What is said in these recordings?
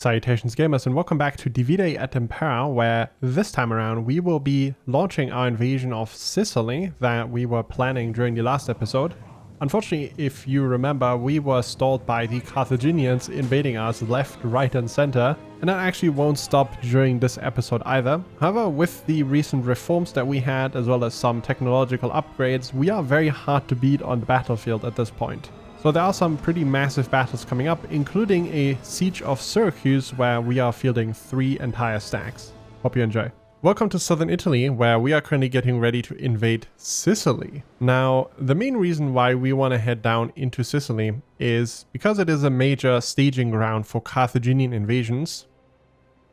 Salutations gamers and welcome back to Divide at Impera, where this time around we will be launching our invasion of Sicily that we were planning during the last episode. Unfortunately, if you remember, we were stalled by the Carthaginians invading us left, right and center, and that actually won't stop during this episode either. However, with the recent reforms that we had, as well as some technological upgrades, we are very hard to beat on the battlefield at this point. So there are some pretty massive battles coming up, including a siege of Syracuse where we are fielding 3 entire stacks. Hope you enjoy. Welcome to southern Italy, where we are currently getting ready to invade Sicily. Now, the main reason why we want to head down into Sicily is because it is a major staging ground for Carthaginian invasions.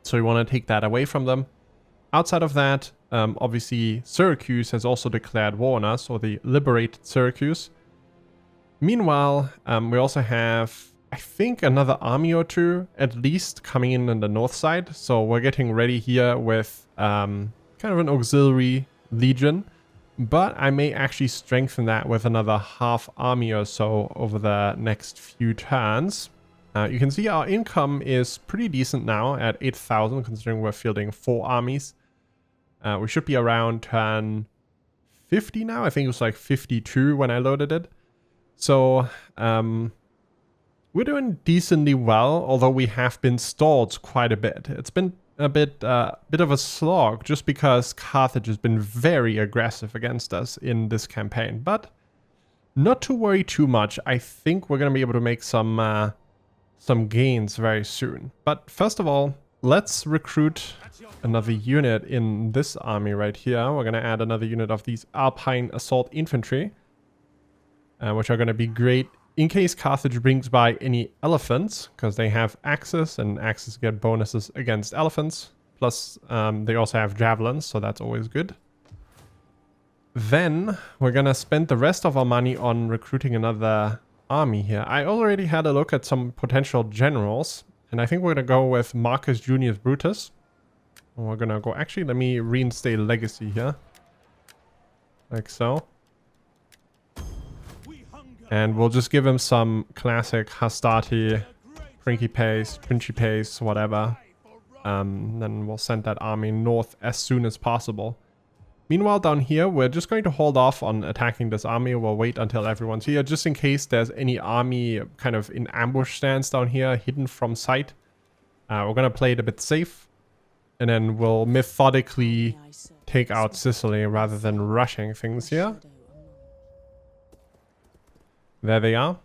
So we want to take that away from them. Outside of that, obviously Syracuse has also declared war on us, or the liberated Syracuse. Meanwhile, we also have, I think, another army or two, at least, coming in on the north side. So we're getting ready here with kind of an auxiliary legion. But I may actually strengthen that with another half army or so over the next few turns. You can see our income is pretty decent now at 8,000, considering we're fielding 4 armies. We should be around turn 50 now. I think it was like 52 when I loaded it. So, we're doing decently well, although we have been stalled quite a bit. It's been a bit of a slog, just because Carthage has been very aggressive against us in this campaign. But not to worry too much. I think we're going to be able to make some gains very soon. But first of all, let's recruit another unit in this army right here. We're going to add another unit of these Alpine Assault Infantry. Which are going to be great in case Carthage brings by any elephants, because they have axes, and axes get bonuses against elephants. Plus, they also have javelins, so that's always good. Then, we're going to spend the rest of our money on recruiting another army here. I already had a look at some potential generals, and I think we're going to go with Marcus Junius Brutus. And we're going to go... Actually, let me reinstate legacy here. Like so. And we'll just give him some classic Hastati, Principes, whatever. Then we'll send that army north as soon as possible. Meanwhile, down here, we're just going to hold off on attacking this army. We'll wait until everyone's here, just in case there's any army kind of in ambush stance down here, hidden from sight. We're going to play it a bit safe. And then we'll methodically take out Sicily rather than rushing things here. There they are.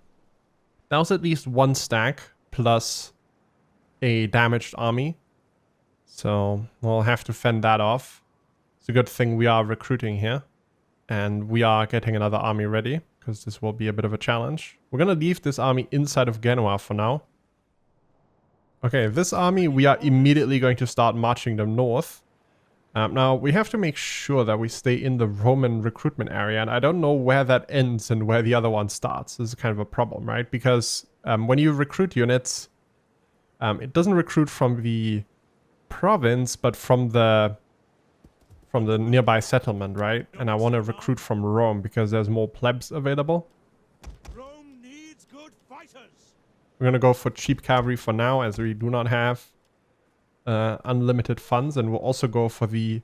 That was at least 1 stack plus a damaged army. So we'll have to fend that off. It's a good thing we are recruiting here. And we are getting another army ready, because this will be a bit of a challenge. We're going to leave this army inside of Genoa for now. Okay, this army, we are immediately going to start marching them north. Now, we have to make sure that we stay in the Roman recruitment area, and I don't know where that ends and where the other one starts. This is kind of a problem, right? Because when you recruit units, it doesn't recruit from the province, but from the nearby settlement, right? And I want to recruit from Rome because there's more plebs available. Rome needs good fighters. We're going to go for cheap cavalry for now, as we do not have unlimited funds, and we'll also go for the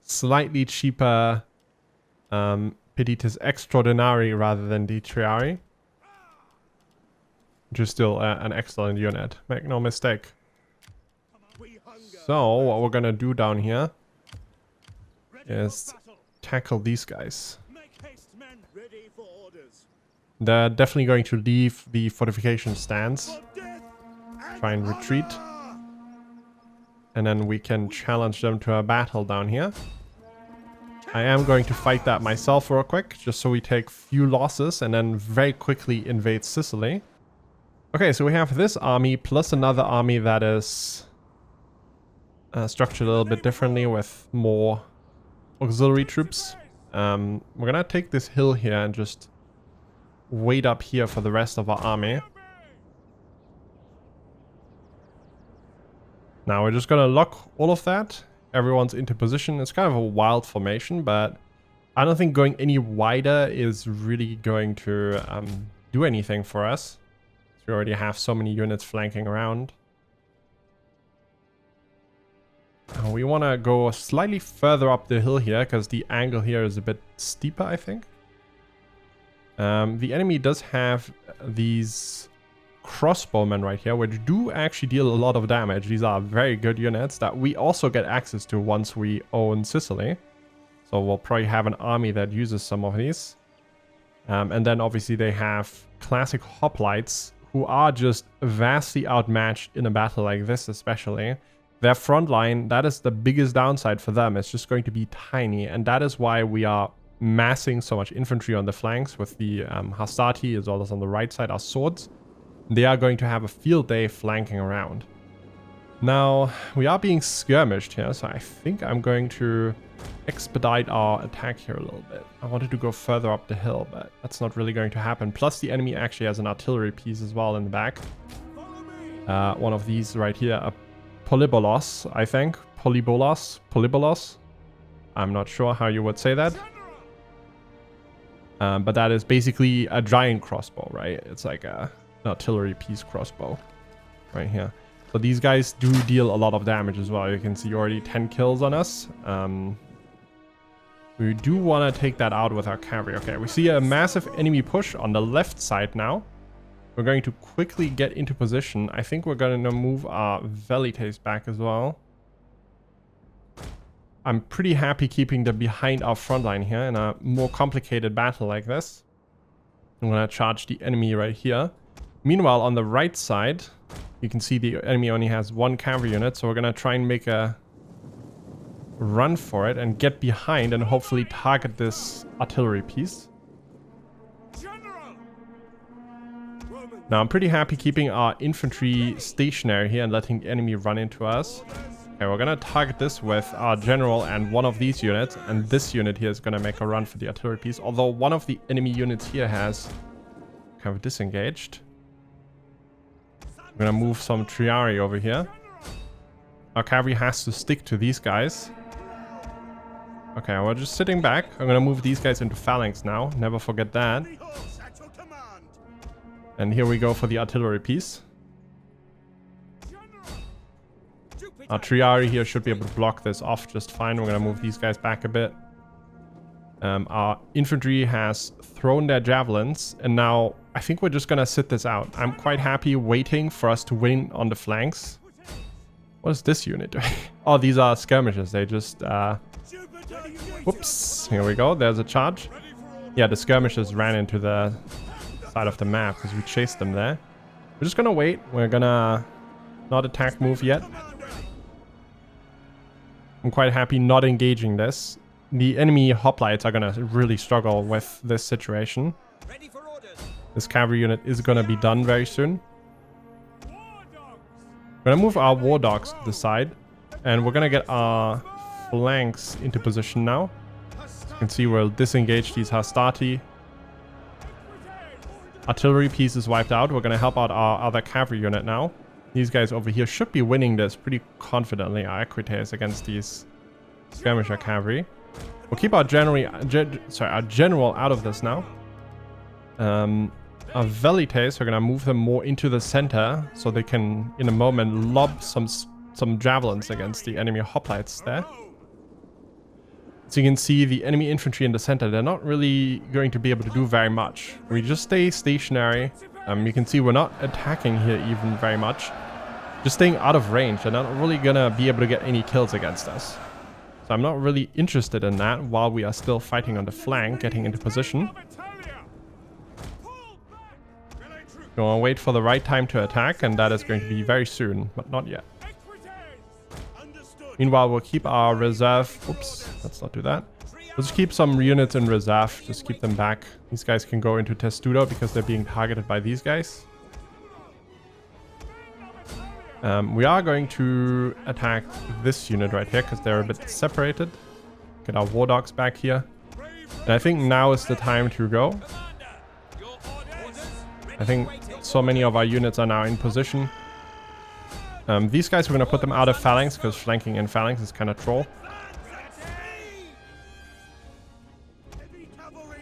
slightly cheaper Petitus Extraordinari rather than the Triari, which is still an excellent unit, make no mistake. So what we're gonna do down here is tackle these guys. They're definitely going to leave the fortification stance, try and retreat. And then we can challenge them to a battle down here. I am going to fight that myself real quick, just so we take few losses and then very quickly invade Sicily. Okay, so we have this army plus another army that is structured a little bit differently with more auxiliary troops. We're gonna take this hill here and just wait up here for the rest of our army. Now we're just gonna lock all of that. Everyone's into position. It's kind of a wild formation, but I don't think going any wider is really going to do anything for us. We already have so many units flanking around. We want to go slightly further up the hill here because the angle here is a bit steeper, I think. The enemy does have these crossbowmen right here, which do actually deal a lot of damage. These are very good units that we also get access to once we own Sicily. So we'll probably have an army that uses some of these. And then obviously they have classic hoplites who are just vastly outmatched in a battle like this especially. Their front line, that is the biggest downside for them. It's just going to be tiny. And that is why we are massing so much infantry on the flanks with the hastati as well as on the right side our swords. They are going to have a field day flanking around. Now, we are being skirmished here, so I think I'm going to expedite our attack here a little bit. I wanted to go further up the hill, but that's not really going to happen. Plus, the enemy actually has an artillery piece as well in the back. One of these right here, a polybolos, I think. Polybolos. I'm not sure how you would say that. But that is basically a giant crossbow, right? It's like an artillery piece crossbow right here. So these guys do deal a lot of damage as well. You can see already 10 kills on us. We do want to take that out with our cavalry. Okay, we see a massive enemy push on the left side now. We're going to quickly get into position. I think we're going to move our velites back as well. I'm pretty happy keeping them behind our front line here in a more complicated battle like this. I'm going to charge the enemy right here. Meanwhile, on the right side, you can see the enemy only has one cavalry unit, so we're going to try and make a run for it and get behind and hopefully target this artillery piece. Now, I'm pretty happy keeping our infantry stationary here and letting the enemy run into us. Okay, we're going to target this with our general and one of these units, and this unit here is going to make a run for the artillery piece, although one of the enemy units here has kind of disengaged. I'm going to move some triari over here. Our cavalry has to stick to these guys. Okay, we're just sitting back. I'm going to move these guys into phalanx now. Never forget that. And here we go for the artillery piece. Our triari here should be able to block this off just fine. We're going to move these guys back a bit. Our infantry has thrown their javelins, and now I think we're just going to sit this out. I'm quite happy waiting for us to win on the flanks. What is this unit doing? Oh, these are skirmishers. They just... Whoops. Here we go. There's a charge. Yeah, the skirmishers ran into the side of the map because we chased them there. We're just going to wait. We're going to not attack move yet. I'm quite happy not engaging this. The enemy hoplites are going to really struggle with this situation. This cavalry unit is going to be done very soon. We're going to move our war dogs to the side. And we're going to get our flanks into position now. As you can see, we'll disengage these hastati. Artillery piece is wiped out. We're going to help out our other cavalry unit now. These guys over here should be winning this pretty confidently. Our equites against these skirmisher cavalry. We'll keep our general out of this now. Our velites, we're going to move them more into the center so they can, in a moment, lob some javelins against the enemy hoplites there. So you can see the enemy infantry in the center, they're not really going to be able to do very much. We just stay stationary. You can see we're not attacking here even very much. Just staying out of range. They're not really going to be able to get any kills against us. So I'm not really interested in that while we are still fighting on the flank, getting into position. We're going to wait for the right time to attack, and that is going to be very soon, but not yet. Meanwhile, we'll keep our reserve. Oops, let's not do that. We'll just keep some units in reserve. Just keep them back. These guys can go into Testudo because they're being targeted by these guys. We are going to attack this unit right here because they're a bit separated. Get our war dogs back here. And I think now is the time to go. I think so many of our units are now in position. These guys, we're going to put them out of phalanx because flanking in phalanx is kind of troll.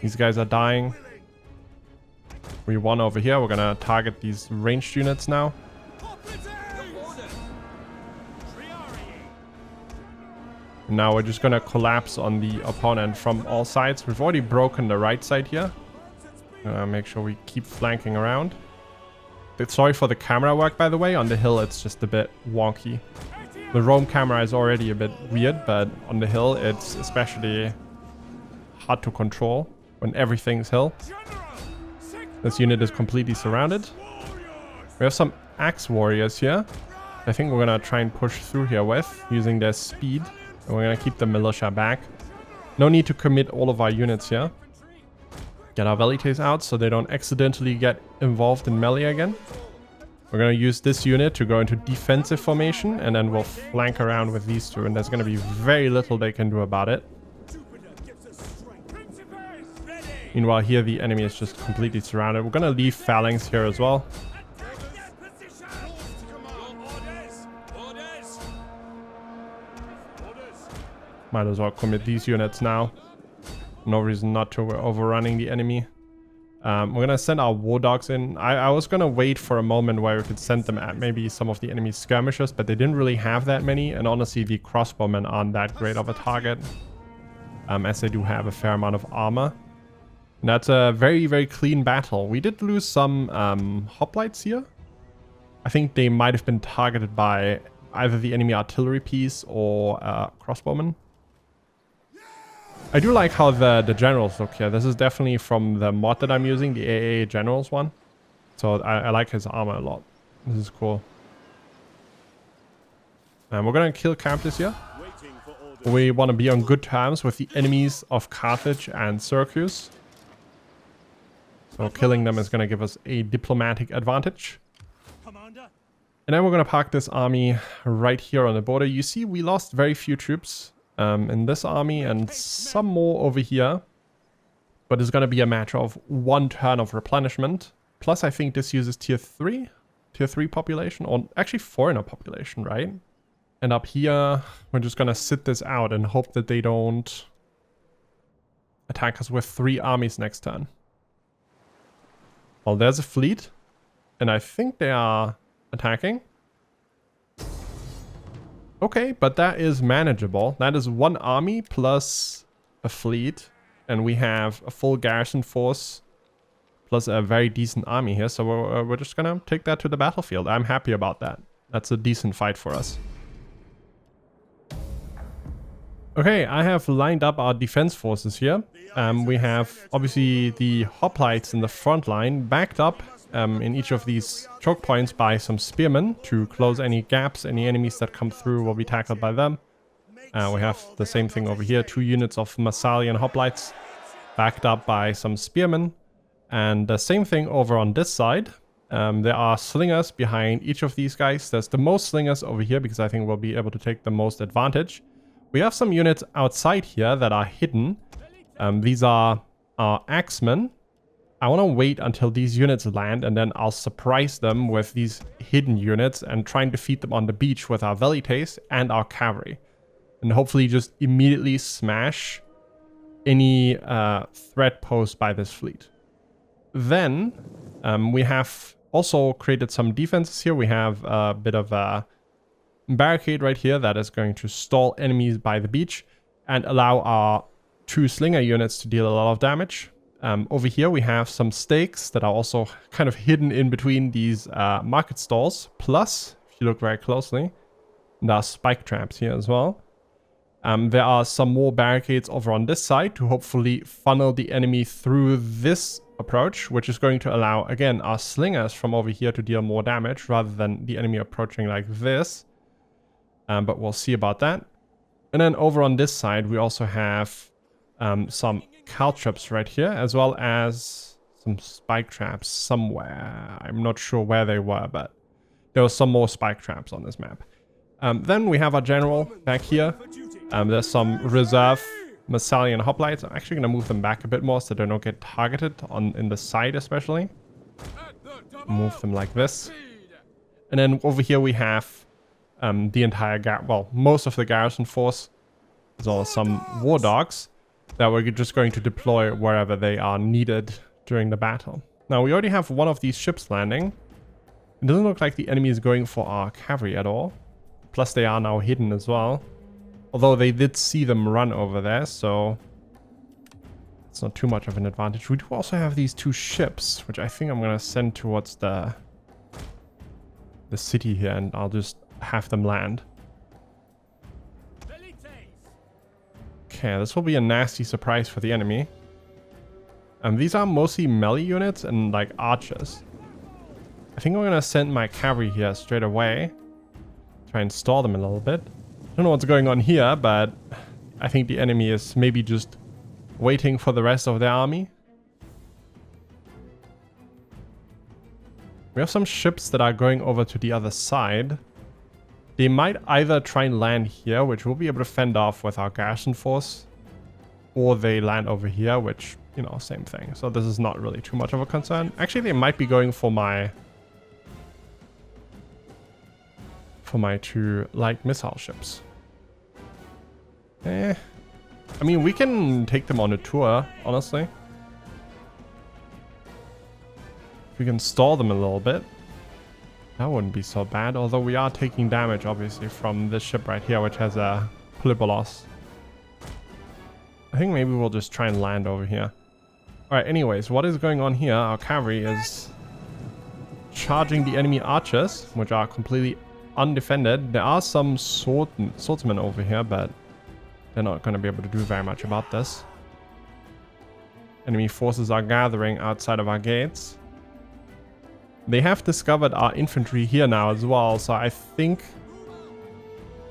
These guys are dying. We won over here. We're going to target these ranged units now. Now we're just gonna collapse on the opponent from all sides. We've already broken the right side here. Make sure we keep flanking around. Sorry for the camera work, by the way. On the hill, it's just a bit wonky. The roam camera is already a bit weird, but on the hill, it's especially hard to control when everything's hill. This unit is completely surrounded. We have some axe warriors here. I think we're gonna try and push through here with, using their speed. And we're gonna keep the militia back. No need to commit all of our units here. Get our velites out so they don't accidentally get involved in melee again. We're gonna use this unit to go into defensive formation, and then we'll flank around with these two, and there's gonna be very little they can do about it. Meanwhile, here the enemy is just completely surrounded. We're gonna leave phalanx here as well. Might as well commit these units now. No reason not to. We're overrunning the enemy. We're gonna send our war dogs in. I was gonna wait for a moment where we could send them at maybe some of the enemy skirmishers, but they didn't really have that many, and honestly the crossbowmen aren't that great of a target, as they do have a fair amount of armor. And that's a very, very clean battle. We did lose some hoplites here. I think they might have been targeted by either the enemy artillery piece or crossbowmen. I do like how the generals look here. This is definitely from the mod that I'm using, the AAA Generals one. So I like his armor a lot. This is cool. And we're gonna kill Campus here. We want to be on good terms with the enemies of Carthage and Syracuse. So killing them is gonna give us a diplomatic advantage. And then we're gonna park this army right here on the border. You see, we lost very few troops in this army and some more over here, but it's going to be a matter of one turn of replenishment. Plus, I think this uses tier 3 population, or actually foreigner population, right? And up here, we're just going to sit this out and hope that they don't attack us with 3 armies next turn. Well, there's a fleet, and I think they are attacking. Okay, but that is manageable. That is 1 army plus a fleet. And we have a full garrison force plus a very decent army here. So we're just gonna take that to the battlefield. I'm happy about that. That's a decent fight for us. Okay, I have lined up our defense forces here. We have obviously the hoplites in the front line backed up in each of these choke points by some spearmen to close any gaps. Any enemies that come through will be tackled by them. We have the same thing over here, 2 units of Massalian hoplites backed up by some spearmen. And the same thing over on this side. There are slingers behind each of these guys. There's the most slingers over here because I think we'll be able to take the most advantage. We have some units outside here that are hidden. These are our axemen. I want to wait until these units land, and then I'll surprise them with these hidden units and try and defeat them on the beach with our velites and our cavalry. And hopefully just immediately smash any threat posed by this fleet. Then we have also created some defenses here. We have a bit of a barricade right here that is going to stall enemies by the beach and allow our 2 slinger units to deal a lot of damage. Over here we have some stakes that are also kind of hidden in between these market stalls. Plus, if you look very closely, there are spike traps here as well. There are some more barricades over on this side to hopefully funnel the enemy through this approach, which is going to allow, again, our slingers from over here to deal more damage rather than the enemy approaching like this. But we'll see about that. And then over on this side, we also have some caltrops right here, as well as some spike traps somewhere. I'm not sure where they were, but there were some more spike traps on this map. Then we have our general back here. There's some reserve Massalian hoplites. I'm actually going to move them back a bit more so they don't get targeted in the side especially. Move them like this. And then over here we have the entire most of the garrison force, as well as some war dogs that we're just going to deploy wherever they are needed during the battle. Now we already have one of these ships landing. It doesn't look like the enemy is going for our cavalry at all. Plus they are now hidden as well. Although they did see them run over there, so it's not too much of an advantage. We do also have these 2 ships, which I think I'm going to send towards the city here, and I'll just have them land. Okay, this will be a nasty surprise for the enemy. And these are mostly melee units and like archers. I think I'm going to send my cavalry here straight away. Try and stall them a little bit. I don't know what's going on here, but I think the enemy is maybe just waiting for the rest of their army. We have some ships that are going over to the other side. They might either try and land here, which we'll be able to fend off with our garrison force, or they land over here, which, you know, same thing. So this is not really too much of a concern. Actually, they might be going for my 2 light missile ships. I mean, we can take them on a tour, honestly. We can stall them a little bit. That wouldn't be so bad, although we are taking damage, obviously, from this ship right here, which has a Polybolos. I think maybe we'll just try and land over here. Alright, anyways, what is going on here? Our cavalry is charging the enemy archers, which are completely undefended. There are some swordsmen over here, but they're not going to be able to do very much about this. Enemy forces are gathering outside of our gates. They have discovered our infantry here now as well, so I think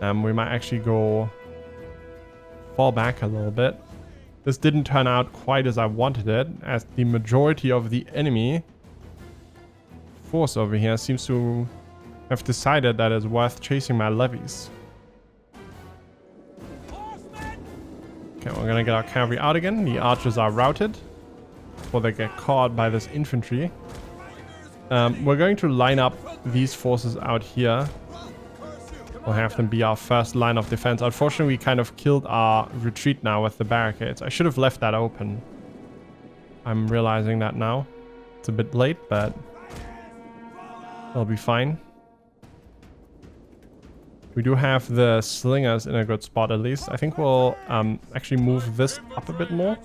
we might actually fall back a little bit. This didn't turn out quite as I wanted it, as the majority of the enemy force over here seems to have decided that it's worth chasing my levies. Okay, we're gonna get our cavalry out again. The archers are routed before they get caught by this infantry. We're going to line up these forces out here. We'll have them be our first line of defense. Unfortunately, we kind of killed our retreat now with the barricades. I should have left that open. I'm realizing that now. It's a bit late, but it'll be fine. We do have the slingers in a good spot at least. I think we'll actually move this up a bit more.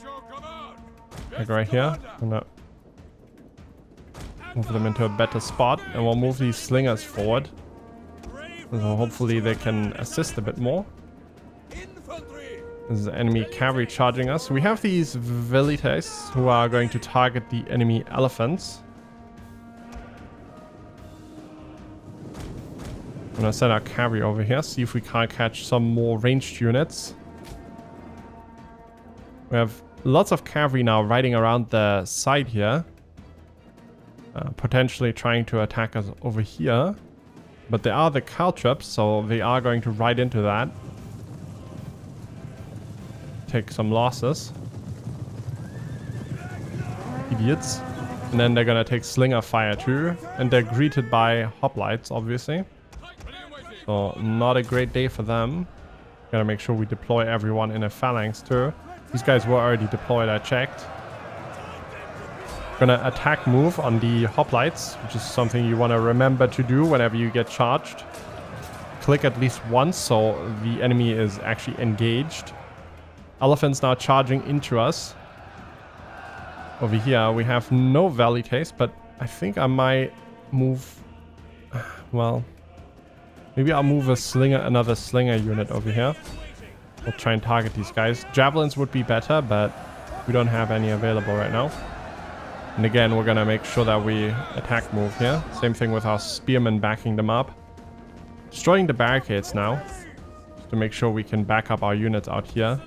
Like right here. No. Move them into a better spot, and we'll move these slingers forward. So hopefully they can assist a bit more. This is enemy cavalry charging us. We have these velites who are going to target the enemy elephants. I'm gonna send our cavalry over here, see if we can't catch some more ranged units. We have lots of cavalry now riding around the side here. Potentially trying to attack us over here. But they are the caltrops, so they are going to ride into that. Take some losses. Idiots. And then they're gonna take slinger fire too. And they're greeted by hoplites, obviously. So not a great day for them. Gotta make sure we deploy everyone in a phalanx too. These guys were already deployed, I checked. Gonna attack move on the hoplites, which is something you want to remember to do whenever you get charged. Click at least once so the enemy is actually engaged. Elephants now charging into us. Over here we have no velites, but I think I might move, well, maybe I'll move another slinger unit over here. We'll try and target these guys. Javelins would be better, but we don't have any available right now. And again, we're gonna make sure that we attack move here. Same thing with our spearmen backing them up. Destroying the barricades now, just to make sure we can back up our units out here.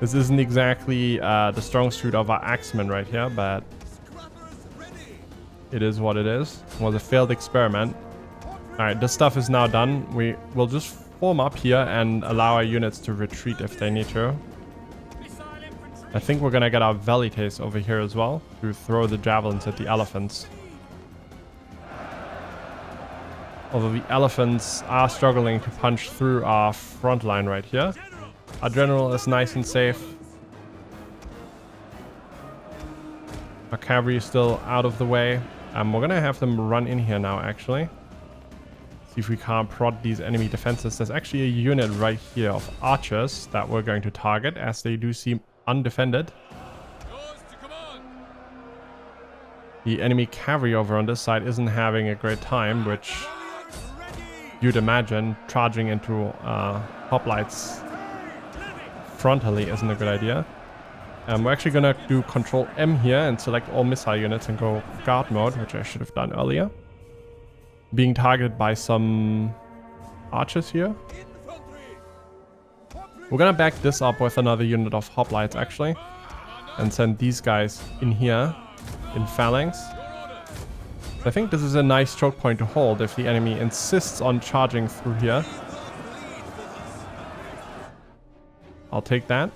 This isn't exactly the strong suit of our axemen right here, but it is what it is. It was a failed experiment. Alright, this stuff is now done. We will just form up here and allow our units to retreat if they need to. I think we're gonna get our velites over here as well to throw the javelins at the elephants. Although the elephants are struggling to punch through our front line right here. Our general is nice and safe. Our cavalry is still out of the way. We're gonna have them run in here now, actually. See if we can't prod these enemy defenses. There's actually a unit right here of archers that we're going to target, as they do seem undefended. The enemy cavalry over on this side isn't having a great time, which you'd imagine charging into hoplites frontally isn't a good idea. We're actually gonna do Control M here and select all missile units and go guard mode, which I should have done earlier. Being targeted by some archers here. We're gonna back this up with another unit of hoplites actually, and send these guys in here in phalanx. I think this is a nice choke point to hold if the enemy insists on charging through here. I'll take that.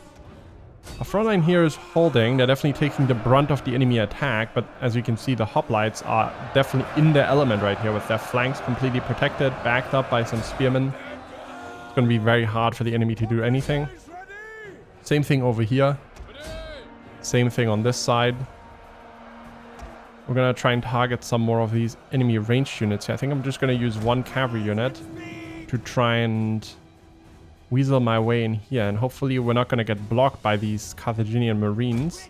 Our front line here is holding. They're definitely taking the brunt of the enemy attack, but as you can see, the hoplites are definitely in their element right here with their flanks completely protected, backed up by some spearmen. It's going to be very hard for the enemy to do anything. Same thing over here. Same thing on this side. We're going to try and target some more of these enemy ranged units here. I think I'm just going to use one cavalry unit to try and weasel my way in here. And hopefully we're not going to get blocked by these Carthaginian marines.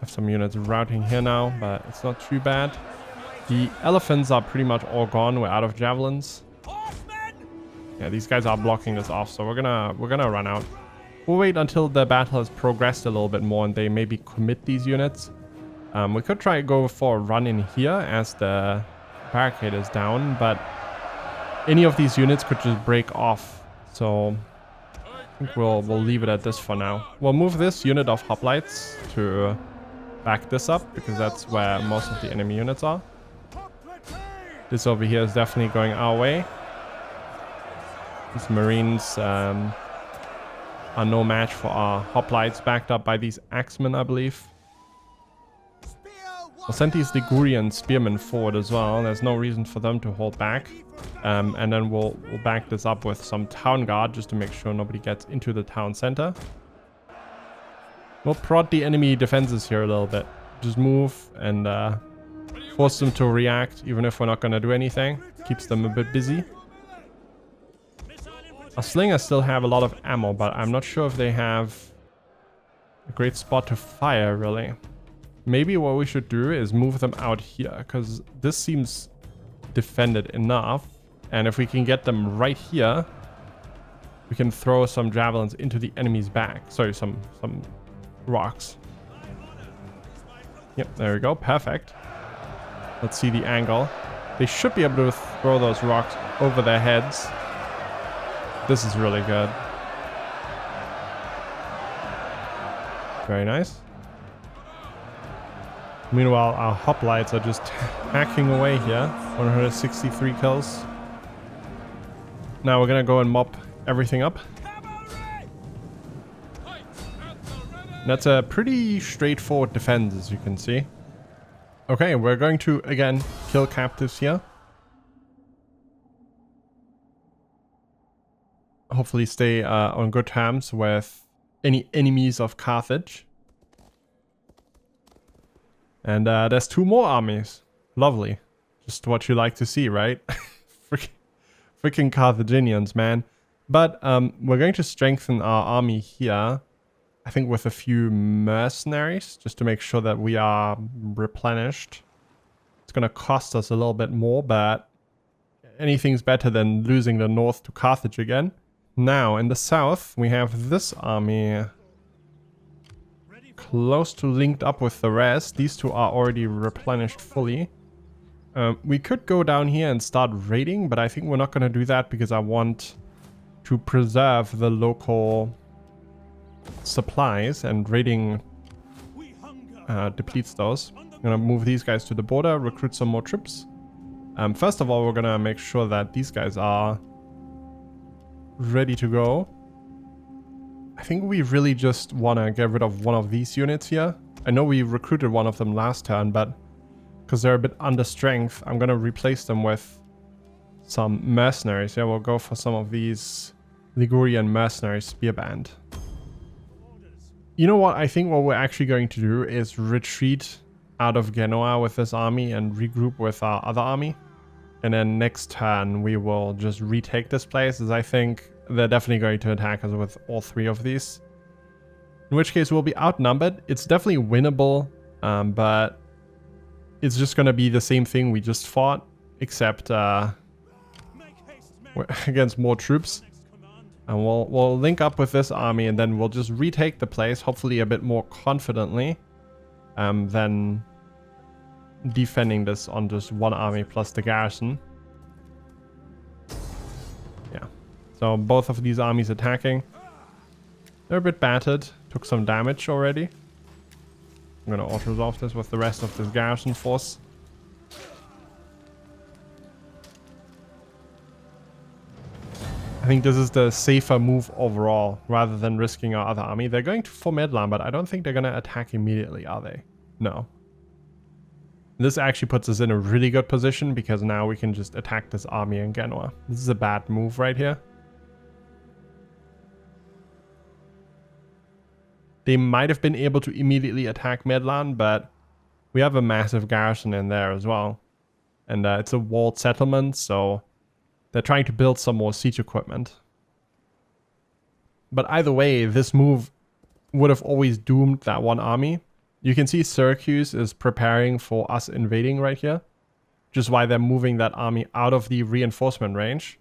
Have some units routing here now, but it's not too bad. The elephants are pretty much all gone. We're out of javelins. Yeah, these guys are blocking this off, so we're gonna run out. We'll wait until the battle has progressed a little bit more and they maybe commit these units. We could try to go for a run in here as the barricade is down, but any of these units could just break off. So I think we'll leave it at this for now. We'll move this unit of hoplites to back this up because that's where most of the enemy units are. This over here is definitely going our way. These marines are no match for our hoplites, backed up by these axemen, I believe. We'll send these Ligurian spearmen forward as well. There's no reason for them to hold back. And then we'll back this up with some town guard just to make sure nobody gets into the town center. We'll prod the enemy defenses here a little bit. Just move and force them to react, even if we're not going to do anything. Keeps them a bit busy. Our slingers still have a lot of ammo, but I'm not sure if they have a great spot to fire, really. Maybe what we should do is move them out here, because this seems defended enough. And if we can get them right here, we can throw some javelins into the enemy's back. Sorry, some rocks. Yep, there we go. Perfect. Let's see the angle. They should be able to throw those rocks over their heads. This is really good. Very nice. Meanwhile, our hoplites are just hacking away here. 163 kills. Now we're gonna go and mop everything up. That's a pretty straightforward defense, as you can see. Okay, we're going to, again, kill captives here. Hopefully stay on good terms with any enemies of Carthage. And there's two more armies. Lovely. Just what you like to see, right? Freaking Carthaginians, man. But we're going to strengthen our army here. I think with a few mercenaries, just to make sure that we are replenished. It's going to cost us a little bit more, but anything's better than losing the north to Carthage again. Now, in the south, we have this army close to linked up with the rest. These two are already replenished fully. We could go down here and start raiding, but I think we're not going to do that because I want to preserve the local supplies, and raiding depletes those. I'm going to move these guys to the border, recruit some more troops. First of all, we're going to make sure that these guys are ready to go. I think we really just want to get rid of one of these units here. I know we recruited one of them last turn, but because they're a bit under strength, I'm going to replace them with some mercenaries. Yeah, we'll go for some of these Ligurian mercenary spear band. You know what? I think what we're actually going to do is retreat out of Genoa with this army and regroup with our other army. And then next turn we will just retake this place, as I think they're definitely going to attack us with all three of these. In which case we'll be outnumbered. It's definitely winnable, but it's just going to be the same thing we just fought, except against more troops. And we'll link up with this army and then we'll just retake the place, hopefully a bit more confidently than defending this on just one army plus the garrison. Yeah. So both of these armies attacking. They're a bit battered. Took some damage already. I'm gonna auto-resolve this with the rest of this garrison force. I think this is the safer move overall, rather than risking our other army. They're going for Medlan, but I don't think they're gonna attack immediately, are they? No. This actually puts us in a really good position, because now we can just attack this army in Genoa. This is a bad move right here. They might have been able to immediately attack Medlan, but we have a massive garrison in there as well. And it's a walled settlement, so they're trying to build some more siege equipment. But either way, this move would have always doomed that one army. You can see Syracuse is preparing for us invading right here. Which is why they're moving that army out of the reinforcement range.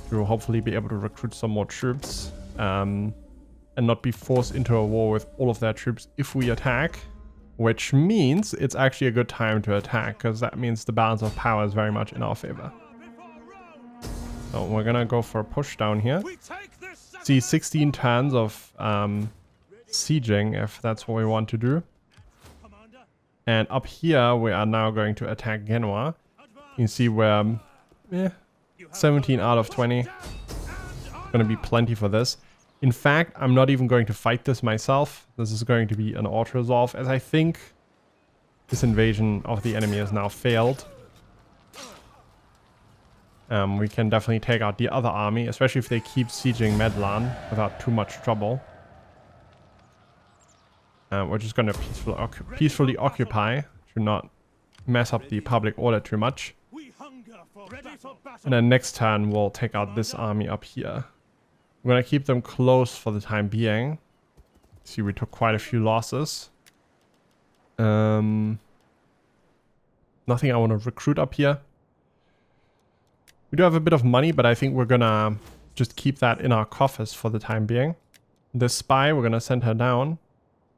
To hopefully be able to recruit some more troops. And not be forced into a war with all of their troops if we attack. Which means it's actually a good time to attack, because that means the balance of power is very much in our favor. So we're gonna go for a push down here. See 16 turns of sieging, if that's what we want to do. And up here we are now going to attack Genoa. You can see we're 17 out of 20. Gonna be plenty for this. In fact, I'm not even going to fight this myself. This is going to be an auto-resolve, as I think this invasion of the enemy has now failed. We can definitely take out the other army, especially if they keep sieging Medlan without too much trouble. We're just going to peacefully occupy to not mess up the public order too much. And then next turn we'll take out this army up here. We're going to keep them close for the time being. See, we took quite a few losses. Nothing I want to recruit up here. We do have a bit of money, but I think we're going to just keep that in our coffers for the time being. The spy, we're going to send her down.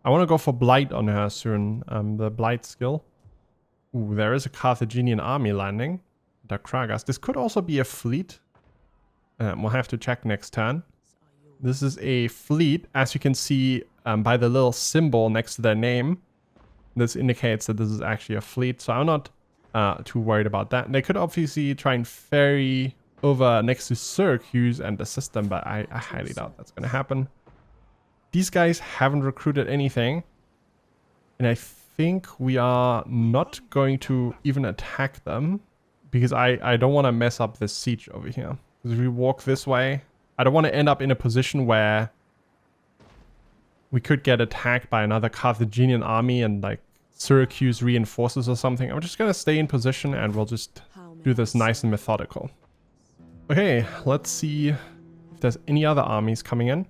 I want to go for Blight on her soon. The Blight skill. Ooh, there is a Carthaginian army landing. The Kragas. This could also be a fleet. We'll have to check next turn. This is a fleet, as you can see by the little symbol next to their name. This indicates that this is actually a fleet, so I'm not too worried about that. And they could obviously try and ferry over next to Syracuse and assist them, but I highly doubt that's going to happen. These guys haven't recruited anything, and I think we are not going to even attack them, because I don't want to mess up this siege over here. Because if we walk this way, I don't want to end up in a position where we could get attacked by another Carthaginian army and like Syracuse reinforces or something. I'm just going to stay in position and we'll just do this nice and methodical. Okay, let's see if there's any other armies coming in.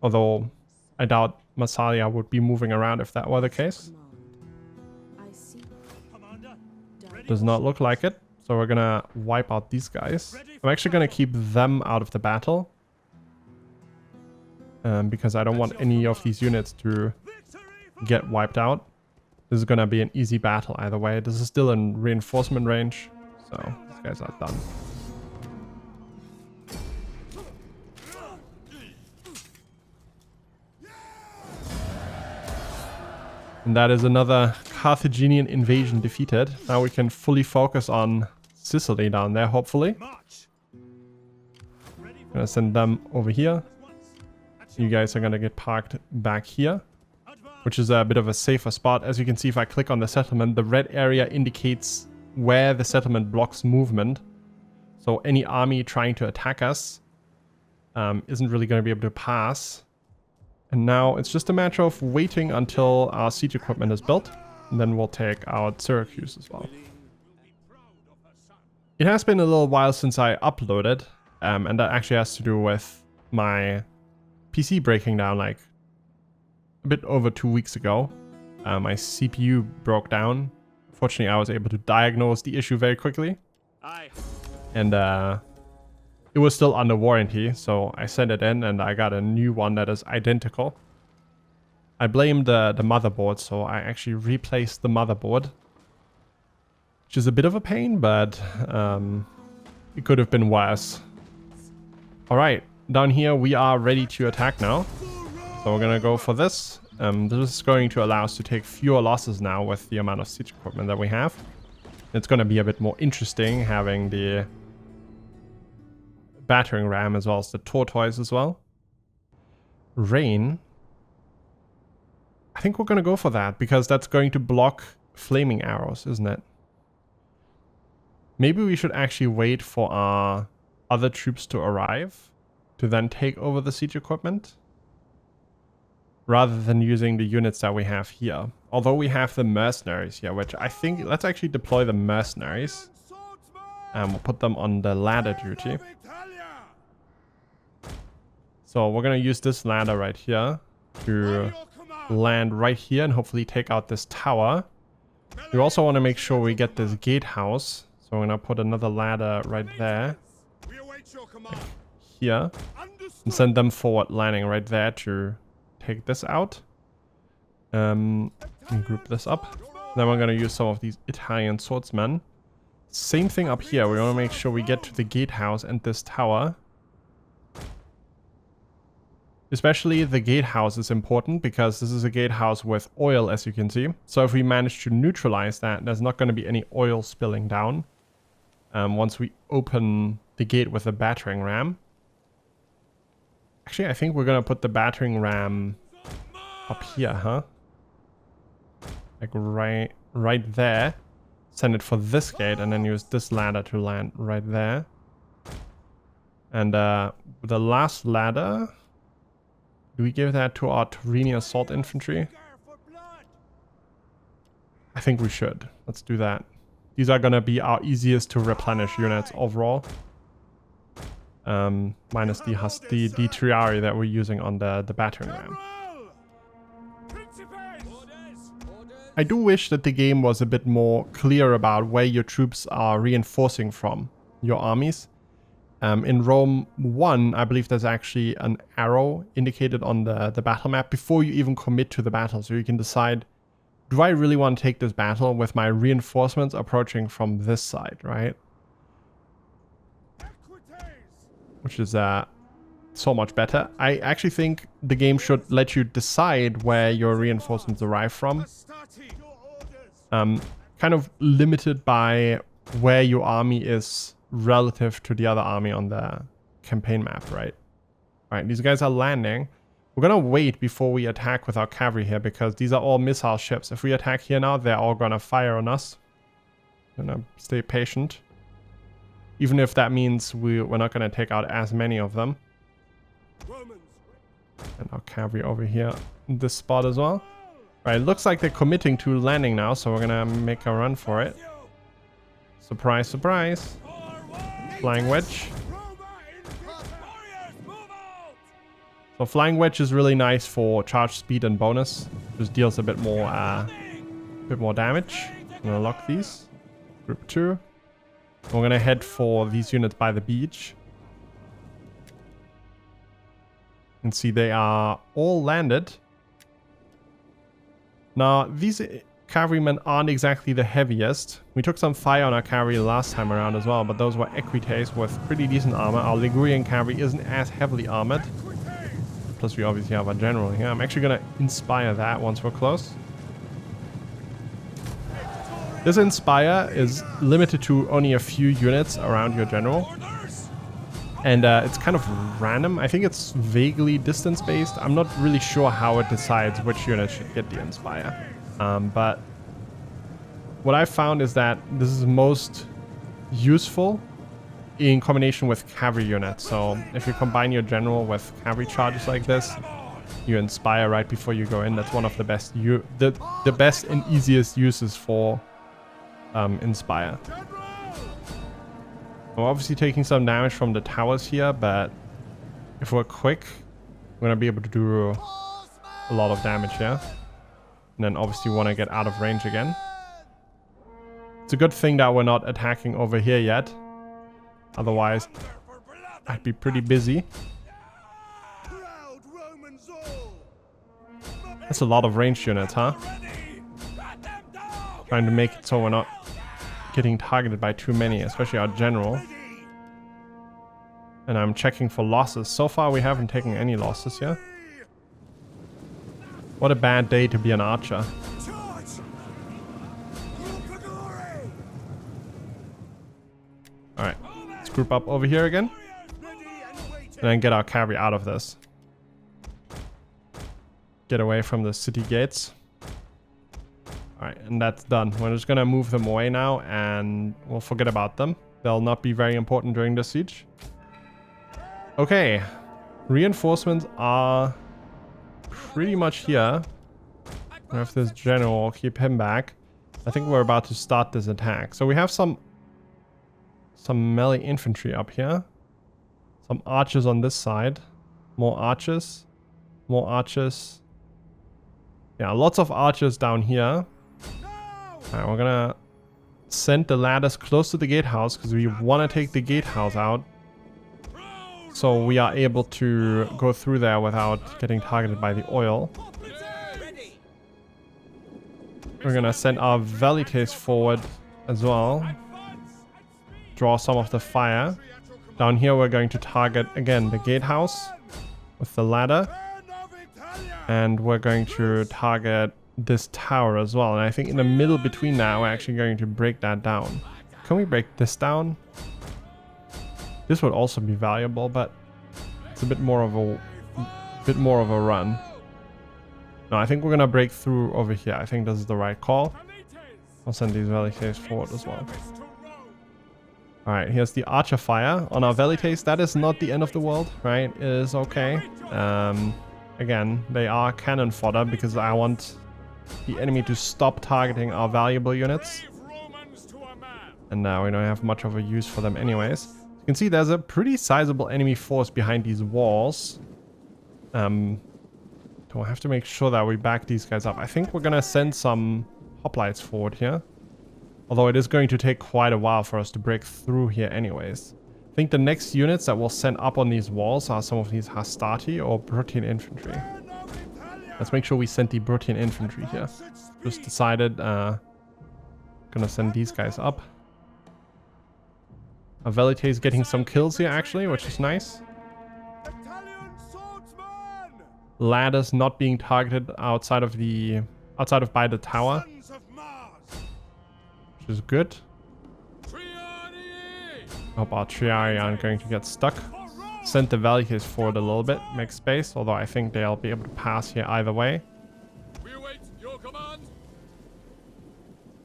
Although I doubt Massalia would be moving around if that were the case. Does not look like it. So we're gonna wipe out these guys. I'm actually gonna keep them out of the battle. Because I don't want any of these units to get wiped out. This is gonna be an easy battle either way. This is still in reinforcement range. So these guys are done. And that is another Carthaginian invasion defeated. Now we can fully focus on Sicily down there, hopefully. Gonna send them over here. You guys are gonna get parked back here, which is a bit of a safer spot. As you can see, if I click on the settlement, the red area indicates where the settlement blocks movement. So any army trying to attack us isn't really going to be able to pass. And now it's just a matter of waiting until our siege equipment is built. And then we'll take out Syracuse as well. It has been a little while since I uploaded. And that actually has to do with my PC breaking down like a bit over 2 weeks ago. My CPU broke down. Fortunately, I was able to diagnose the issue very quickly. And it was still under warranty, so I sent it in and I got a new one that is identical. I blamed the motherboard, so I actually replaced the motherboard. Which is a bit of a pain, but it could have been worse. Alright, down here we are ready to attack now. So we're gonna go for this. This is going to allow us to take fewer losses now with the amount of siege equipment that we have. It's gonna be a bit more interesting having the battering ram as well as the tortoise as well. Rain. I think we're gonna go for that because that's going to block flaming arrows, isn't it? Maybe we should actually wait for our other troops to arrive to then take over the siege equipment rather than using the units that we have here. Although we have the mercenaries here, which I think, let's actually deploy the mercenaries and we'll put them on the ladder duty. So we're gonna use this ladder right here to land right here and hopefully take out this tower. We also want to make sure we get this gatehouse. So we're gonna put another ladder right there, like here, and send them forward landing right there to take this out. And group this up. Then we're gonna use some of these Italian swordsmen. Same thing up here. We want to make sure we get to the gatehouse and this tower. Especially the gatehouse is important because this is a gatehouse with oil, as you can see. So if we manage to neutralize that, there's not going to be any oil spilling down once we open the gate with the battering ram. Actually, I think we're going to put the battering ram up here, huh? Like right there. Send it for this gate and then use this ladder to land right there. And the last ladder... Do we give that to our Turini assault infantry? I think we should. Let's do that. These are gonna be our easiest to replenish units overall. Minus the Triari that we're using on the battering ram. I do wish that the game was a bit more clear about where your troops are reinforcing from your armies. In Rome 1, I believe there's actually an arrow indicated on the battle map before you even commit to the battle. So you can decide, do I really want to take this battle with my reinforcements approaching from this side, right? Which is so much better. I actually think the game should let you decide where your reinforcements arrive from. Kind of limited by where your army is relative to the other army on the campaign map, right? Alright, these guys are landing. We're gonna wait before we attack with our cavalry here because these are all missile ships. If we attack here now, they're all gonna fire on us. Gonna stay patient. Even if that means we're not gonna take out as many of them. And our cavalry over here in this spot as well. Right, it looks like they're committing to landing now, so we're gonna make a run for it. Surprise, surprise. Flying wedge. So flying wedge is really nice for charge speed and bonus. Just deals a bit more damage. I'm gonna lock these. Group 2. We're gonna head for these units by the beach. You can see they are all landed. Now these cavalrymen aren't exactly the heaviest. We took some fire on our cavalry last time around as well, but those were equites with pretty decent armor. Our Ligurian cavalry isn't as heavily armored. Plus we obviously have our general here. I'm actually going to inspire that once we're close. This inspire is limited to only a few units around your general. And it's kind of random. I think it's vaguely distance based. I'm not really sure how it decides which unit should get the inspire. But what I found is that this is most useful in combination with cavalry units. So if you combine your general with cavalry charges like this, you inspire right before you go in. That's one of the best the best and easiest uses for inspire. I'm obviously taking some damage from the towers here, but if we're quick, we're gonna be able to do a lot of damage here. And then obviously want to get out of range again. It's a good thing that we're not attacking over here yet. Otherwise, I'd be pretty busy. That's a lot of ranged units, huh? Trying to make it so we're not getting targeted by too many, especially our general. And I'm checking for losses. So far we haven't taken any losses here. What a bad day to be an archer. Alright, let's group up over here again. And then get our cavalry out of this. Get away from the city gates. Alright, and that's done. We're just gonna move them away now and we'll forget about them. They'll not be very important during the siege. Okay, reinforcements are pretty much here. I have this general, keep him back. I think we're about to start this attack. So we have some melee infantry up here. Some archers on this side. More archers. More archers. Yeah, lots of archers down here. Alright, we're gonna send the ladders close to the gatehouse because we want to take the gatehouse out. So we are able to go through there without getting targeted by the oil. We're gonna send our velites forward as well. Draw some of the fire. Down here we're going to target again the gatehouse with the ladder. And we're going to target this tower as well. And I think in the middle between that we're actually going to break that down. Can we break this down? This would also be valuable, but it's a bit more of a run. No, I think we're gonna break through over here. I think this is the right call. I'll send these velites forward as well. Alright, here's the archer fire on our velites. That is not the end of the world, right? It is okay. Again, they are cannon fodder because I want the enemy to stop targeting our valuable units. And now we don't have much of a use for them anyways. You can see there's a pretty sizable enemy force behind these walls. So we'll have to make sure that we back these guys up. I think we're gonna send some hoplites forward here. Although it is going to take quite a while for us to break through here anyways. I think the next units that we'll send up on these walls are some of these hastati or Bruttian infantry. Let's make sure we send the Bruttian infantry here. Just decided, gonna send these guys up. Velite is getting some kills here actually, which is nice. Ladders not being targeted outside of by the tower, which is good. I hope our Triarii aren't going to get stuck. Send the Velites forward a little bit, make space, although I think they'll be able to pass here either way.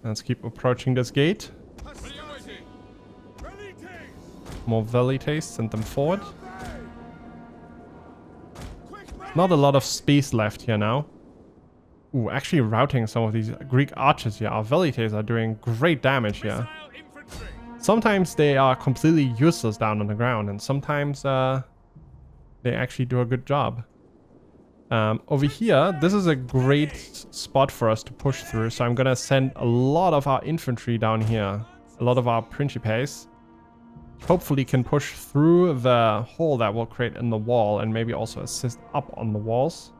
Let's keep approaching this gate. More Velites, send them forward. Not a lot of space left here now. Ooh, actually routing some of these Greek archers here. Our Velites are doing great damage here. Sometimes they are completely useless down on the ground, and sometimes they actually do a good job. Over here, this is a great spot for us to push through, so I'm gonna send a lot of our infantry down here. A lot of our principes. Hopefully can push through the hole that we'll create in the wall and maybe also assist up on the walls.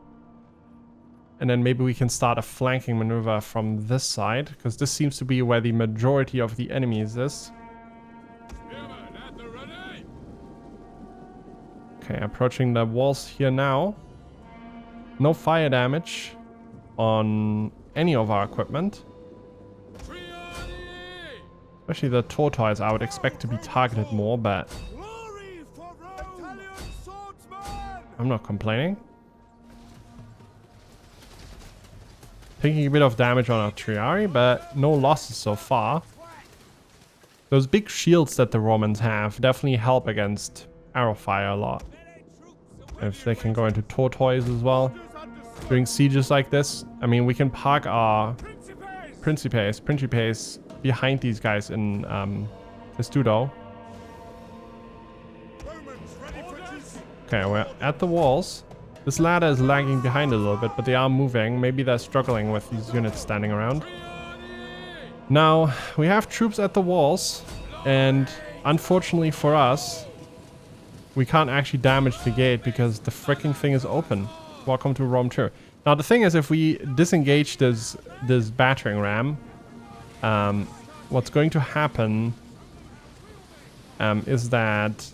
And then maybe we can start a flanking maneuver from this side, because this seems to be where the majority of the enemies is. Okay, approaching the walls here now. No fire damage on any of our equipment. Especially the tortoise, I would expect to be targeted more, but I'm not complaining. Taking a bit of damage on our Triarii, but no losses so far. Those big shields that the Romans have definitely help against arrow fire a lot. If they can go into tortoise as well. During sieges like this, I mean, we can park our Principes behind these guys in Testudo. Okay, we're at the walls. This ladder is lagging behind a little bit, but they are moving. Maybe they're struggling with these units standing around. Now, we have troops at the walls, and unfortunately for us, we can't actually damage the gate because the freaking thing is open. Welcome to Rome II. Now, the thing is, if we disengage this battering ram, what's going to happen is that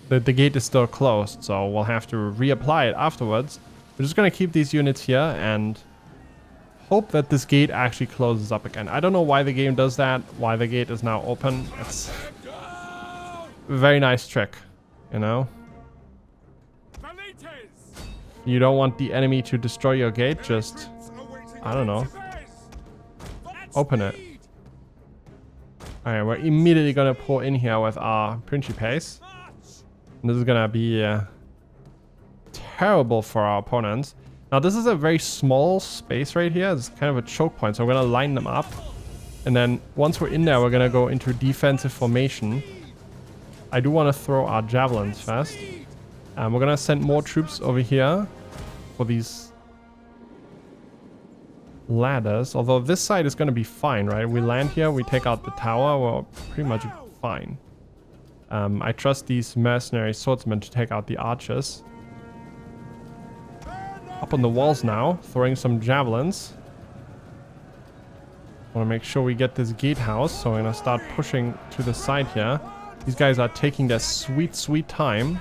the gate is still closed, so we'll have to reapply it afterwards. We're just going to keep these units here and hope that this gate actually closes up again. I don't know why the game does that, why the gate is now open. It's a very nice trick, you know? You don't want the enemy to destroy your gate, just, I don't know, open it. Alright, we're immediately gonna pour in here with our Principes. And this is gonna be terrible for our opponents. Now, this is a very small space right here. It's kind of a choke point, so we're gonna line them up. And then once we're in there, we're gonna go into defensive formation. I do want to throw our javelins first. We're gonna send more troops over here for these ladders. Although this side is gonna be fine, right? We land here, we take out the tower, we're pretty much fine. I trust these mercenary swordsmen to take out the archers. Up on the walls now, throwing some javelins. Want to make sure we get this gatehouse, so we're gonna start pushing to the side here. These guys are taking their sweet, sweet time.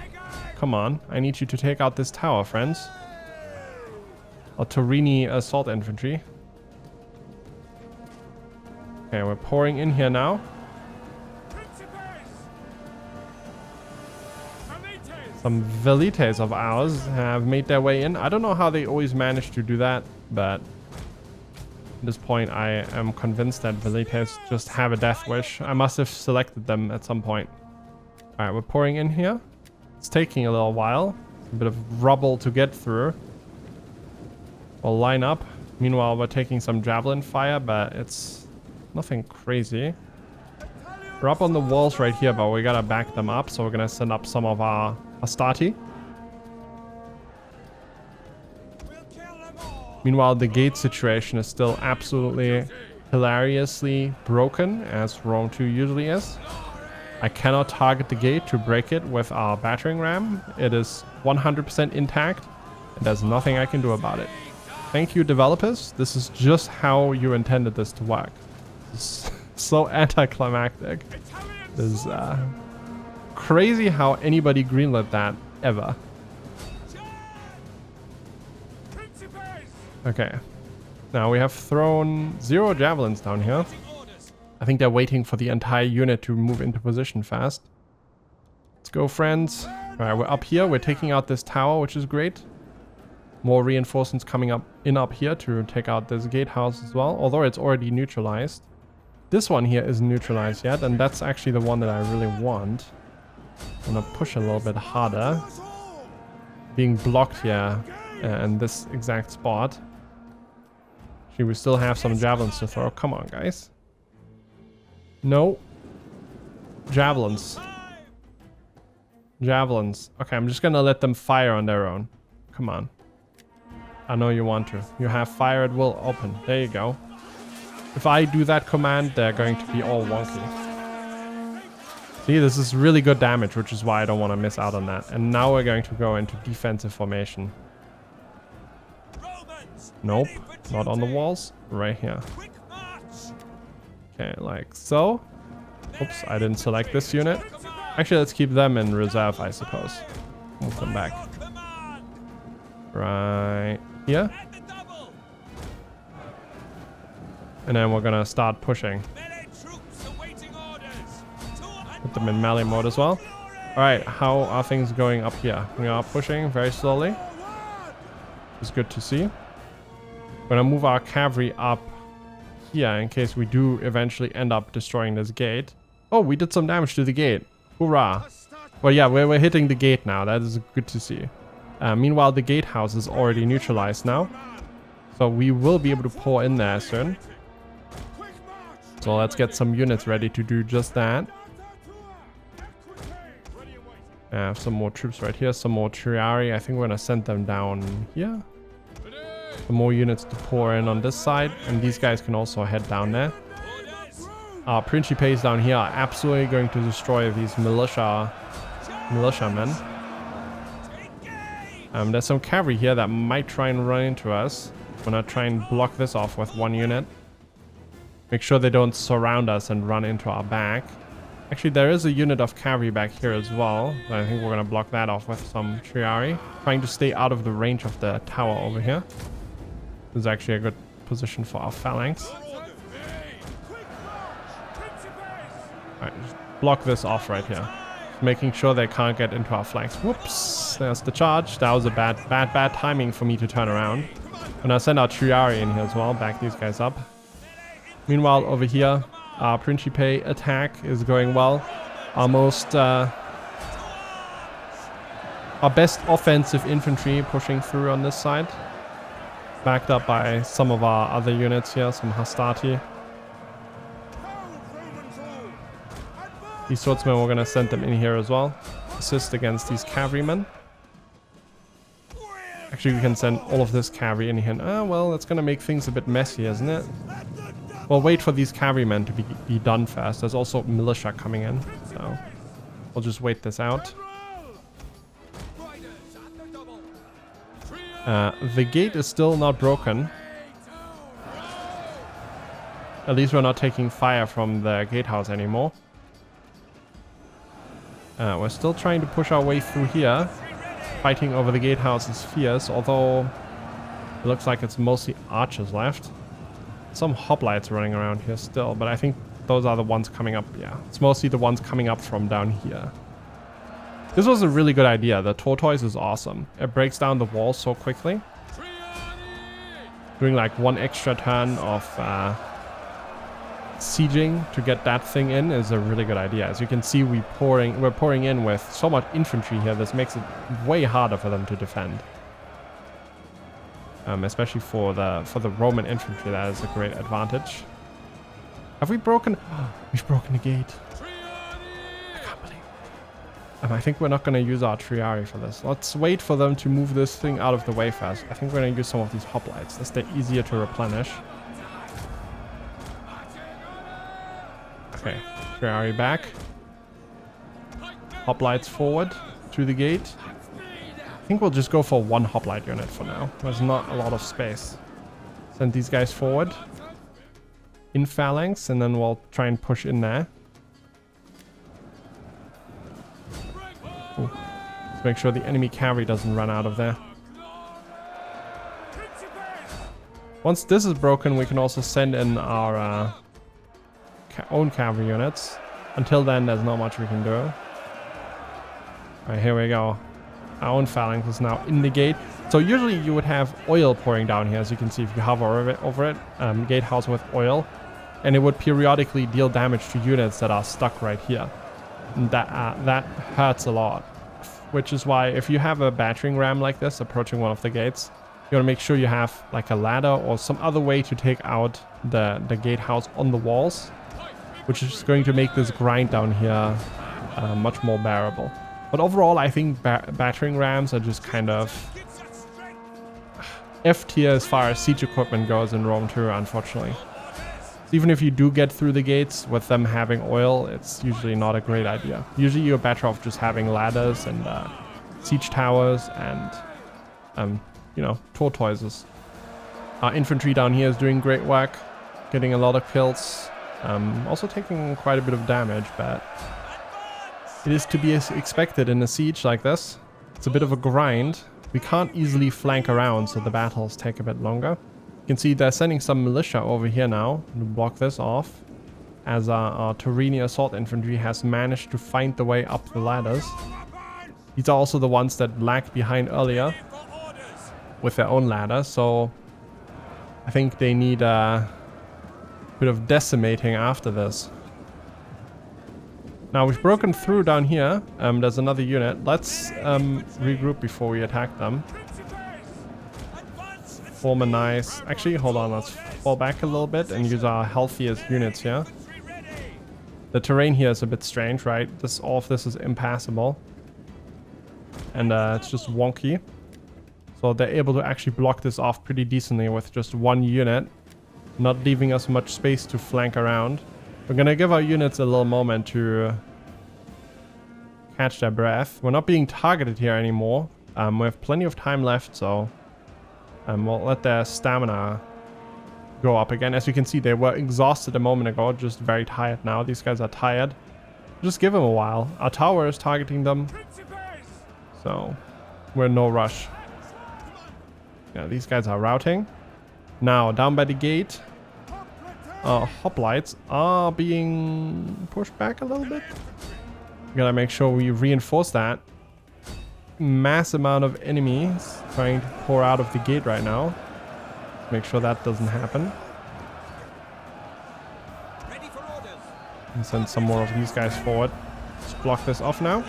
Come on, I need you to take out this tower, friends. Or Torini assault infantry. Okay, we're pouring in here now. Some velites of ours have made their way in. I don't know how they always manage to do that, but at this point I am convinced that velites just have a death wish. I must have selected them at some point. Alright, we're pouring in here. It's taking a little while. A bit of rubble to get through. We'll line up. Meanwhile, we're taking some javelin fire, but it's nothing crazy. We're up on the walls right here, but we gotta back them up, so we're gonna send up some of our Astati. Meanwhile, the gate situation is still absolutely hilariously broken, as Rome II usually is. I cannot target the gate to break it with our battering ram. It is 100% intact, and there's nothing I can do about it. Thank you, developers. This is just how you intended this to work. This is so anticlimactic. This is crazy how anybody greenlit that ever. Okay. Now we have thrown 0 javelins down here. I think they're waiting for the entire unit to move into position fast. Let's go, friends. Alright, we're up here. We're taking out this tower, which is great. More reinforcements coming up here to take out this gatehouse as well, although it's already neutralized. This one here isn't neutralized yet, and that's actually the one that I really want. I'm gonna push a little bit harder. Being blocked here in this exact spot. Actually, we still have some javelins to throw. Come on, guys. No. Javelins. Javelins. Okay, I'm just gonna let them fire on their own. Come on. I know you want to. You have fire at will open. There you go. If I do that command, they're going to be all wonky. See, this is really good damage, which is why I don't want to miss out on that. And now we're going to go into defensive formation. Nope, not on the walls. Right here. Okay, like so. Oops, I didn't select this unit. Actually, let's keep them in reserve, I suppose. Move them back. Right here. And then we're gonna start pushing. Put them in melee mode as well. Alright, how are things going up here? We are pushing very slowly. It's good to see. We're gonna move our cavalry up here in case we do eventually end up destroying this gate. Oh, we did some damage to the gate. Hoorah. Well, yeah, we're hitting the gate now. That is good to see. Meanwhile, the gatehouse is already neutralized now. So we will be able to pour in there soon. So let's get some units ready to do just that. I have some more troops right here, some more Triari. I think we're gonna send them down here. Some more units to pour in on this side, and these guys can also head down there. Our Principes down here are absolutely going to destroy these militiamen. There's some cavalry here that might try and run into us. We're gonna try and block this off with one unit. Make sure they don't surround us and run into our back. Actually, there is a unit of cavalry back here as well. I think we're gonna block that off with some Triari. Trying to stay out of the range of the tower over here. This is actually a good position for our phalanx. Alright, just block this off right here. Making sure they can't get into our flanks. Whoops, there's the charge. That was a bad timing for me to turn around. And I'll send our Triari in here as well, back these guys up. Meanwhile, over here, our Principe attack is going well. Our best offensive infantry pushing through on this side. Backed up by some of our other units here, some Hastati. These swordsmen, we're going to send them in here as well. Assist against these cavalrymen. Actually, we can send all of this cavalry in here. Well, that's going to make things a bit messy, isn't it? We'll wait for these cavalrymen to be done first. There's also militia coming in, so we'll just wait this out. The gate is still not broken. At least we're not taking fire from the gatehouse anymore. We're still trying to push our way through here. Fighting over the gatehouse is fierce, although it looks like it's mostly archers left. Some hoplites running around here still, but I think those are the ones coming up. Yeah, it's mostly the ones coming up from down here. This was a really good idea. The tortoise is awesome. It breaks down the walls so quickly. Doing like one extra turn of sieging to get that thing in is a really good idea. As you can see, we're pouring in with so much infantry here. This makes it way harder for them to defend. Especially for the Roman infantry, that is a great advantage. Have we broken? Oh, we've broken the gate. I can't believe it. I think we're not going to use our Triari for this. Let's wait for them to move this thing out of the way first. I think we're going to use some of these hoplites. That's the easier to replenish. Okay, Triari back. Hoplites forward to the gate. I think we'll just go for one hoplite unit for now. There's not a lot of space. Send these guys forward in phalanx, and then we'll try and push in there. Ooh. Let's make sure the enemy cavalry doesn't run out of there. Once this is broken, we can also send in our own cavalry units. Until then, there's not much we can do. Alright, here we go. Our own phalanx is now in the gate. So usually you would have oil pouring down here, as you can see if you hover over it. Gatehouse with oil. And it would periodically deal damage to units that are stuck right here. And that hurts a lot. Which is why if you have a battering ram like this approaching one of the gates, you want to make sure you have like a ladder or some other way to take out the gatehouse on the walls. Which is going to make this grind down here much more bearable. But overall, I think battering rams are just kind of F tier as far as siege equipment goes in Rome II, unfortunately. So even if you do get through the gates with them having oil, it's usually not a great idea. Usually you're better off just having ladders and siege towers and, you know, tortoises. Our infantry down here is doing great work, getting a lot of kills. Also taking quite a bit of damage, but it is to be expected in a siege like this. It's a bit of a grind. We can't easily flank around, so the battles take a bit longer. You can see they're sending some militia over here now to block this off, as our Turini assault infantry has managed to find the way up the ladders. These are also the ones that lagged behind earlier with their own ladder, so I think they need a bit of decimating after this. Now we've broken through down here. There's another unit. Let's regroup before we attack them. Form a nice... Actually, hold on. Let's fall back a little bit and use our healthiest units here. The terrain here is a bit strange, right? All of this is impassable. And it's just wonky. So they're able to actually block this off pretty decently with just one unit. Not leaving us much space to flank around. We're gonna give our units a little moment to catch their breath. We're not being targeted here anymore. We have plenty of time left, so we'll let their stamina go up again. As you can see, they were exhausted a moment ago, just very tired now. These guys are tired. Just give them a while. Our tower is targeting them, so we're in no rush. Yeah, these guys are routing. Now, down by the gate, hoplites are being pushed back a little bit. Gotta make sure we reinforce that. Mass amount of enemies trying to pour out of the gate right now. Make sure that doesn't happen. And send some more of these guys forward. Let's block this off now.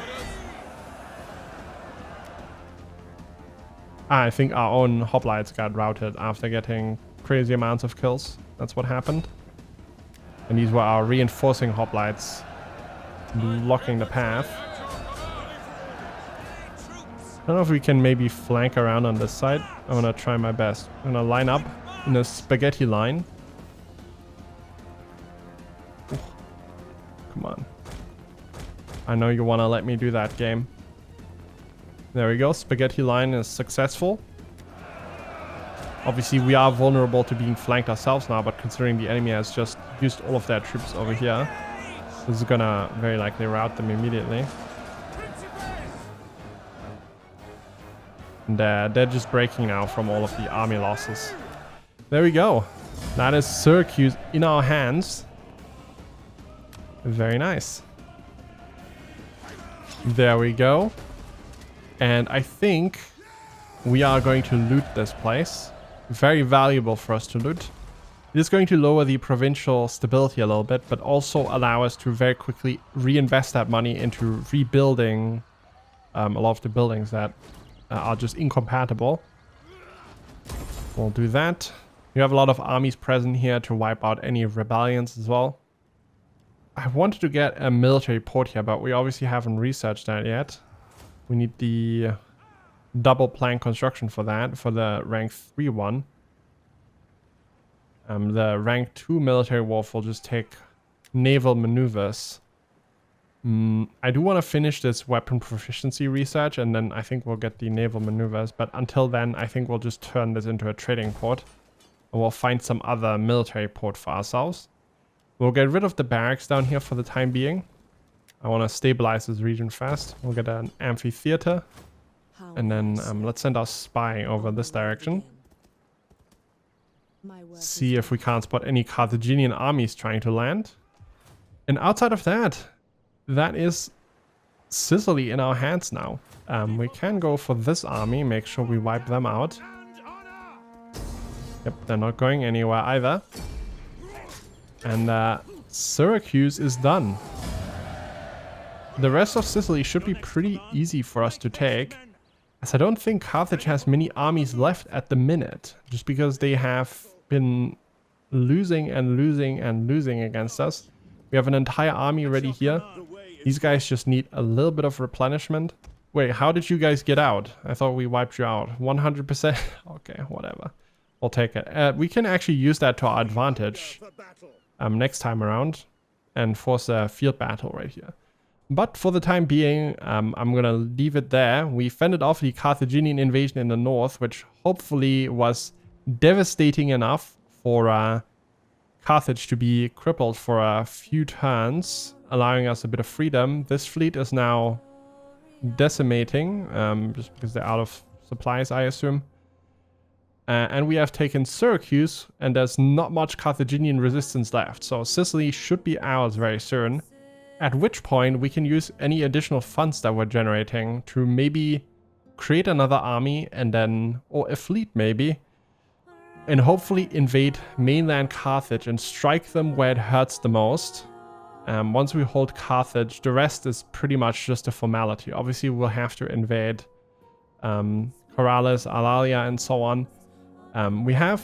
I think our own hoplites got routed after getting crazy amounts of kills. That's what happened. And these were our reinforcing hoplites blocking the path. I don't know if we can maybe flank around on this side. I'm gonna try my best. I'm gonna line up in a spaghetti line. Ooh. Come on. I know you wanna let me do that, game. There we go. Spaghetti line is successful. Obviously, we are vulnerable to being flanked ourselves now, but considering the enemy has just used all of their troops over here, this is gonna very likely rout them immediately. And they're just breaking now from all of the army losses. There we go. That is Syracuse in our hands. Very nice. There we go. And I think we are going to loot this place. Very valuable for us to loot. It is going to lower the provincial stability a little bit, but also allow us to very quickly reinvest that money into rebuilding a lot of the buildings that are just incompatible. We'll do that. You have a lot of armies present here to wipe out any rebellions as well. I wanted to get a military port here, but we obviously haven't researched that yet. We need the double plank construction for that, for the rank 3 one. The rank 2 military wharf will just take naval maneuvers. I do want to finish this weapon proficiency research, and then I think we'll get the naval maneuvers. But until then, I think we'll just turn this into a trading port. And we'll find some other military port for ourselves. We'll get rid of the barracks down here for the time being. I want to stabilize this region fast. We'll get an amphitheater. And then let's send our spy over this direction. See if we can't spot any Carthaginian armies trying to land. And outside of that, that is Sicily in our hands now. We can go for this army, make sure we wipe them out. Yep, they're not going anywhere either. And Syracuse is done. The rest of Sicily should be pretty easy for us to take, as I don't think Carthage has many armies left at the minute, just because they have been losing and losing and losing against us. We have an entire army ready here. These guys just need a little bit of replenishment. Wait, how did you guys get out? I thought we wiped you out. 100%? Okay, whatever. We'll take it. We can actually use that to our advantage next time around and force a field battle right here. But for the time being, I'm going to leave it there. We fended off the Carthaginian invasion in the north, which hopefully was devastating enough for Carthage to be crippled for a few turns, allowing us a bit of freedom. This fleet is now decimating, just because they're out of supplies, I assume. And we have taken Syracuse, and there's not much Carthaginian resistance left. So Sicily should be ours very soon. At which point we can use any additional funds that we're generating to maybe create another army and then, or a fleet maybe, and hopefully invade mainland Carthage and strike them where it hurts the most. Once we hold Carthage, the rest is pretty much just a formality. Obviously, we'll have to invade Corrales, Alalia, and so on. We have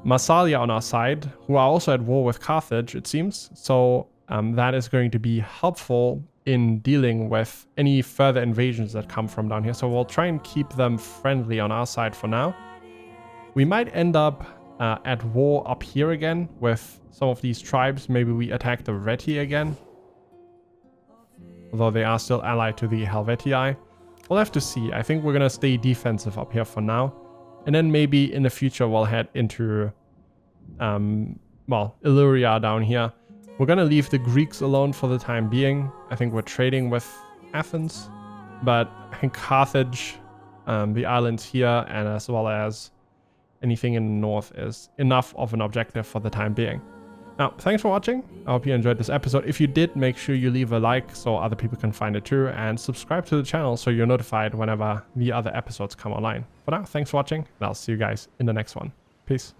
Massalia on our side, who are also at war with Carthage, it seems. So that is going to be helpful in dealing with any further invasions that come from down here. So we'll try and keep them friendly on our side for now. We might end up at war up here again with some of these tribes. Maybe we attack the Reti again, although they are still allied to the Helvetii. We'll have to see. I think we're going to stay defensive up here for now. And then maybe in the future we'll head into, well, Illyria down here. We're going to leave the Greeks alone for the time being. I think we're trading with Athens. But I think Carthage, the islands here, and as well as anything in the north is enough of an objective for the time being. Now, thanks for watching. I hope you enjoyed this episode. If you did, make sure you leave a like so other people can find it too, and subscribe to the channel so you're notified whenever the other episodes come online. For now, thanks for watching, and I'll see you guys in the next one. Peace.